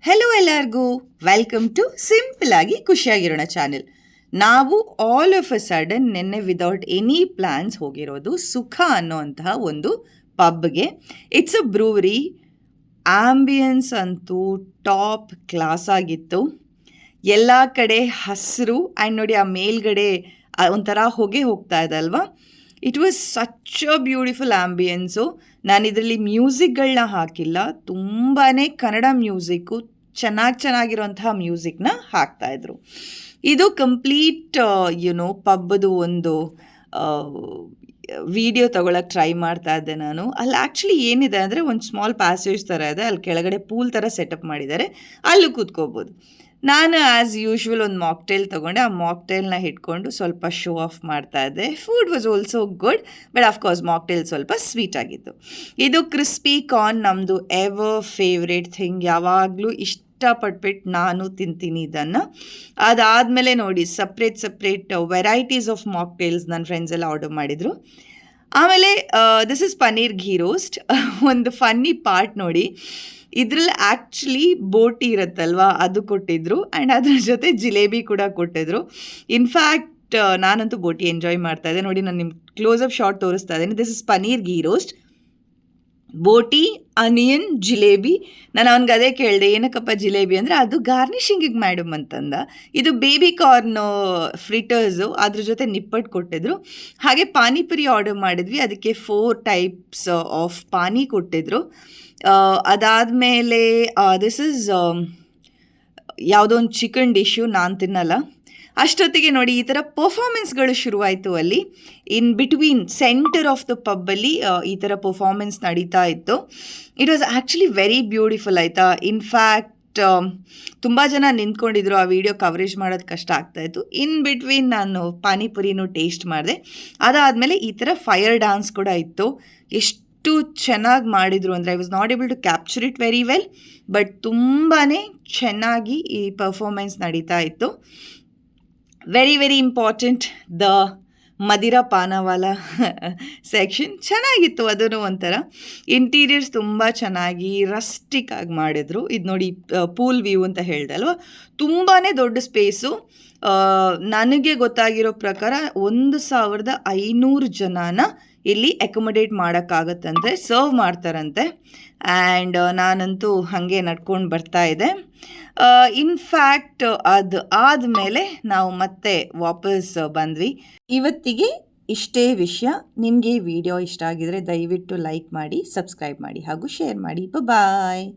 Hello ಎಲ್ಲರಿಗೂ, welcome to simple ಆಗಿ ಖುಷಿಯಾಗಿರೋಣ ಚಾನೆಲ್. ನಾವು ಆಲ್ ಆಫ್ ಅ ಸಡನ್ ನಿನ್ನೆ ವಿದೌಟ್ ಎನಿ ಪ್ಲ್ಯಾನ್ಸ್ ಹೋಗಿರೋದು ಸುಖ ಅನ್ನೋಂತಹ ಒಂದು ಪಬ್ಗೆ. It's a brewery. ಆಂಬಿಯನ್ಸ್ ಅಂತೂ ಟಾಪ್ ಕ್ಲಾಸ್ ಆಗಿತ್ತು. ಎಲ್ಲ ಕಡೆ ಹಸಿರು ಆ್ಯಂಡ್ ನೋಡಿ ಆ ಮೇಲ್ಗಡೆ ಒಂಥರ ಹೊಗೆ ಹೋಗ್ತಾ ಇದೆ ಅಲ್ವಾ. It was such a beautiful ambience. ನಾನು ಇದರಲ್ಲಿ ಮ್ಯೂಸಿಕ್ಗಳನ್ನ ಹಾಕಿಲ್ಲ, ತುಂಬಾ ಕನ್ನಡ ಮ್ಯೂಸಿಕ್ಕು ಚೆನ್ನಾಗಿರೋಂತಹ ಮ್ಯೂಸಿಕ್ನ ಹಾಕ್ತಾಯಿದ್ರು. ಇದು ಕಂಪ್ಲೀಟ್ ಪಬ್ಬದು ಒಂದು ವಿಡಿಯೋ ತೊಗೊಳಕ್ಕೆ ಟ್ರೈ ಮಾಡ್ತಾ ಇದ್ದೆ ನಾನು. ಅಲ್ಲಿ ಆ್ಯಕ್ಚುಲಿ ಏನಿದೆ ಅಂದರೆ ಒಂದು ಸ್ಮಾಲ್ ಪ್ಯಾಸೇಜ್ ಥರ ಇದೆ, ಅಲ್ಲಿ ಕೆಳಗಡೆ ಪೂಲ್ ಥರ ಸೆಟಪ್ ಮಾಡಿದ್ದಾರೆ, ಅಲ್ಲೂ ಕೂತ್ಕೋಬೋದು. ನಾನು ಆ್ಯಸ್ ಯೂಶ್ವಲ್ ಒಂದು ಮಾಕ್ಟೇಲ್ ತೊಗೊಂಡೆ. ಆ ಮಾಕ್ಟೇಲ್ನ ಇಟ್ಕೊಂಡು ಸ್ವಲ್ಪ ಶೋ ಆಫ್ ಮಾಡ್ತಾ ಇದ್ದೆ. Food was also good, but of course mocktail ಸ್ವಲ್ಪ ಸ್ವೀಟ್ ಆಗಿತ್ತು. ಇದು ಕ್ರಿಸ್ಪಿ ಕಾರ್ನ್ ನಮ್ಮದು ಎವರ್ ಫೇವ್ರೇಟ್ ಥಿಂಗ್. ಯಾವಾಗಲೂ ಇಷ್ಟಪಟ್ಬಿಟ್ಟು ನಾನು ತಿಂತೀನಿ ಇದನ್ನು. ಅದಾದಮೇಲೆ ನೋಡಿ ಸಪ್ರೇಟ್ ವೆರೈಟೀಸ್ ಆಫ್ ಮಾಕ್ಟೇಲ್ಸ್ ನನ್ನ ಫ್ರೆಂಡ್ಸ್ ಎಲ್ಲ ಆರ್ಡರ್ ಮಾಡಿದರು. ಆಮೇಲೆ this is paneer ghee roast. ಒಂದು ಫನ್ನಿ ಪಾರ್ಟ್ ನೋಡಿ, ಇದರಲ್ಲಿ ಆ್ಯಕ್ಚುಲಿ ಬೋಟಿ ಇರುತ್ತಲ್ವ ಅದು ಕೊಟ್ಟಿದ್ರು, ಆ್ಯಂಡ್ ಅದ್ರ ಜೊತೆ ಜಿಲೇಬಿ ಕೂಡ ಕೊಟ್ಟಿದ್ರು. ಇನ್ಫ್ಯಾಕ್ಟ್ ನಾನಂತೂ ಬೋಟಿ ಎಂಜಾಯ್ ಮಾಡ್ತಾ ಇದ್ದೆ. ನೋಡಿ, ನಾನು ನಿಮ್ಗೆ ಕ್ಲೋಸಪ್ ಶಾರ್ಟ್ ತೋರಿಸ್ತಾ ಇದ್ದೀನಿ. This is paneer ghee roast, boti, onion, jalebi. ನಾನು ಅವ್ನಿಗೆ ಅದೇ ಕೇಳಿದೆ, ಏನಕ್ಕಪ್ಪ ಜಿಲೇಬಿ ಅಂದರೆ ಅದು ಗಾರ್ನಿಷಿಂಗಿಗೆ ಮೇಡಮ್ ಅಂತಂದ. ಇದು ಬೇಬಿ ಕಾರ್ನ್ ಫ್ರಿಟರ್ಸು, ಅದ್ರ ಜೊತೆ ನಿಪ್ಪಟ್ಟು ಕೊಟ್ಟಿದ್ರು. ಹಾಗೆ ಪಾನಿಪುರಿ ಆರ್ಡರ್ ಮಾಡಿದ್ವಿ, ಅದಕ್ಕೆ 4 ಟೈಪ್ಸ್ ಆಫ್ ಪಾನಿ ಕೊಟ್ಟಿದ್ರು. ಅದಾದಮೇಲೆ ದಿಸ್ ಇಸ್ ಯಾವುದೋ ಒಂದು ಚಿಕನ್ ಡಿಶ್ಶು, ನಾನು ತಿನ್ನಲ್ಲ. ಅಷ್ಟೊತ್ತಿಗೆ ನೋಡಿ ಈ ಥರ ಪರ್ಫಾಮೆನ್ಸ್ಗಳು ಶುರುವಾಯಿತು ಅಲ್ಲಿ. In between centre of the ಪಬ್ಬಲ್ಲಿ ಈ ಥರ ಪರ್ಫಾಮೆನ್ಸ್ ನಡೀತಾ ಇತ್ತು. It was actually very beautiful ಆಯಿತಾ. ಇನ್ಫ್ಯಾಕ್ಟ್ ತುಂಬ ಜನ ನಿಂತ್ಕೊಂಡಿದ್ರು, ಆ ವಿಡಿಯೋ ಕವರೇಜ್ ಮಾಡೋದು ಕಷ್ಟ ಆಗ್ತಾಯಿತ್ತು. ಇನ್ ಬಿಟ್ವೀನ್ ನಾನು ಪಾನಿಪುರಿನೂ ಟೇಸ್ಟ್ ಮಾಡಿದೆ. ಅದಾದಮೇಲೆ ಈ ಥರ ಫೈರ್ ಡ್ಯಾನ್ಸ್ ಕೂಡ ಇತ್ತು. ಎಷ್ಟು ಚೆನ್ನಾಗಿ ಮಾಡಿದರು ಅಂದರೆ, I was not able to capture it very well, but ತುಂಬಾ ಚೆನ್ನಾಗಿ ಈ ಪರ್ಫಾಮೆನ್ಸ್ ನಡೀತಾ ಇತ್ತು. ವೆರಿ ಇಂಪಾರ್ಟೆಂಟ್, ದ ಮದಿರಾ ಪಾನವಾಲ ಸೆಕ್ಷನ್ ಚೆನ್ನಾಗಿತ್ತು. ಅದೂ ಒಂಥರ ಇಂಟೀರಿಯರ್ಸ್ ತುಂಬ ಚೆನ್ನಾಗಿ ರಸ್ಟಿಕ್ ಆಗಿ ಮಾಡಿದ್ರು. ಇದು ನೋಡಿ ಪೂಲ್ ವ್ಯೂ ಅಂತ ಹೇಳಿದೆ ಅಲ್ವಾ, ತುಂಬಾ ದೊಡ್ಡ ಸ್ಪೇಸು. ನನಗೆ ಗೊತ್ತಾಗಿರೋ ಪ್ರಕಾರ 1500 ಜನನ ಇಲ್ಲಿ ಅಕೊಮಡೇಟ್ ಮಾಡೋಕ್ಕಾಗತ್ತಂತೆ, ಸರ್ವ್ ಮಾಡ್ತಾರಂತೆ. ಆ್ಯಂಡ್ ನಾನಂತೂ ಹಾಗೆ ನಡ್ಕೊಂಡು ಬರ್ತಾ ಇದ್ದೆ. ಇನ್ಫ್ಯಾಕ್ಟ್ ಅದು ಆದಮೇಲೆ ನಾವು ಮತ್ತೆ ವಾಪಸ್ ಬಂದ್ವಿ. ಇವತ್ತಿಗೆ ಇಷ್ಟೇ ವಿಷಯ. ನಿಮಗೆ ವಿಡಿಯೋ ಇಷ್ಟ ಆಗಿದರೆ ದಯವಿಟ್ಟು ಲೈಕ್ ಮಾಡಿ, ಸಬ್ಸ್ಕ್ರೈಬ್ ಮಾಡಿ ಹಾಗೂ ಶೇರ್ ಮಾಡಿ. ಬಾಯ್.